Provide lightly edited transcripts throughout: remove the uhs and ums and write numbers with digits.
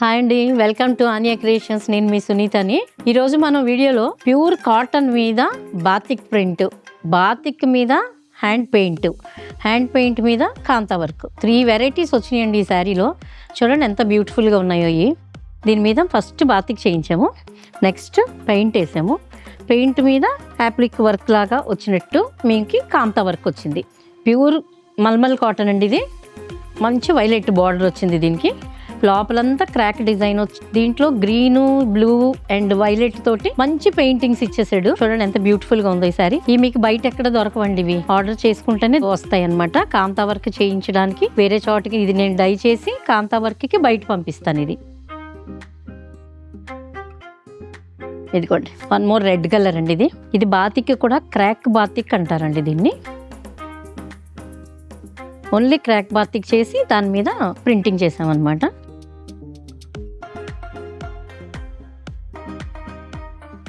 Hi అండి, welcome to ఆనియా creations. నేను మీ సునీతని. ఈరోజు మనం వీడియోలో ప్యూర్ కాటన్ మీద బాతిక్ ప్రింట్, బాతిక్ మీద హ్యాండ్ పెయింట్ మీద కాంతా వర్క్ 3 వెరైటీస్ వచ్చినాయండి ఈ శారీలో. చూడండి ఎంత బ్యూటిఫుల్గా ఉన్నాయో. దీని మీద ఫస్ట్ బాతిక్ చేయించాము, నెక్స్ట్ పెయింట్ వేసాము. పెయింట్ మీద యాప్లిక్ వర్క్ లాగా వచ్చినట్టు మీకు కాంతా వర్క్ వచ్చింది. ప్యూర్ మల్మల్ కాటన్ అండి ఇది. మంచి వైలెట్ బార్డర్ వచ్చింది దీనికి. లోపలంతా క్రాక్ డిజైన్ వచ్చి దీంట్లో గ్రీన్, బ్లూ అండ్ వైలెట్ తోటి మంచి పెయింటింగ్స్ ఇచ్చేసాడు. చూడండి ఎంత బ్యూటిఫుల్ గా ఉంది ఈ సారీ. ఈ మీకు బయట ఎక్కడ దొరకవండి, ఇవి ఆర్డర్ చేసుకుంటేనే వస్తాయి అనమాట. కాంతా వర్క్ చేయించడానికి వేరే చోటకి ఇది నేను డై చేసి కాంతా వర్క్ కి బయట పంపిస్తాను. ఇదిగోండి వన్ మోర్ రెడ్ కలర్ అండి. ఇది బాతిక్ కూడా క్రాక్ బాతిక్ అంటారండి దీన్ని. ఓన్లీ క్రాక్ బాతిక్ చేసి దాని మీద ప్రింటింగ్ చేసామన్నమాట.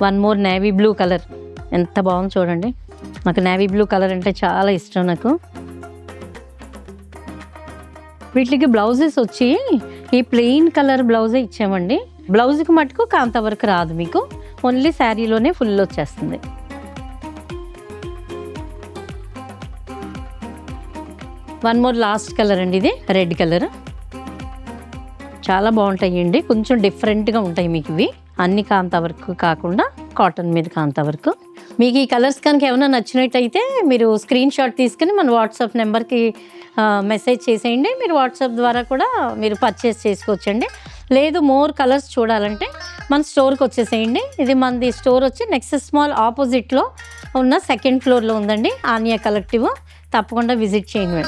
One more navy blue colour, ఎంత బాగుంది చూడండి. నాకు నేవీ బ్లూ కలర్ అంటే చాలా ఇష్టం నాకు. వీటికి బ్లౌజెస్ వచ్చి ఈ ప్లెయిన్ కలర్ బ్లౌజే ఇచ్చామండి. బ్లౌజ్కి మటుకు కాంతా వర్క్ రాదు మీకు, ఓన్లీ శారీలోనే ఫుల్ వచ్చేస్తుంది. వన్ మోర్ లాస్ట్ కలర్ అండి, ఇది రెడ్ కలర్. చాలా బాగుంటాయండి, కొంచెం డిఫరెంట్గా ఉంటాయి మీకు ఇవి. అన్ని కాంతా వర్క్ కాకుండా కాటన్ మీద కాంతా వర్క్. మీకు ఈ కలర్స్ కనుక ఏమైనా నచ్చినట్టయితే మీరు స్క్రీన్ షాట్ తీసుకుని మన వాట్సాప్ నెంబర్కి మెసేజ్ చేసేయండి. మీరు వాట్సాప్ ద్వారా కూడా మీరు పర్చేస్ చేసుకోవచ్చండి. లేదు మోర్ కలర్స్ చూడాలంటే మన స్టోర్కి వచ్చేసేయండి. ఇది మనది స్టోర్ వచ్చి నెక్సెస్ మాల్ ఆపోజిట్లో ఉన్న 2nd ఫ్లోర్లో ఉందండి, ఆనియా కలెక్టివ్. తప్పకుండా విజిట్ చేయండి.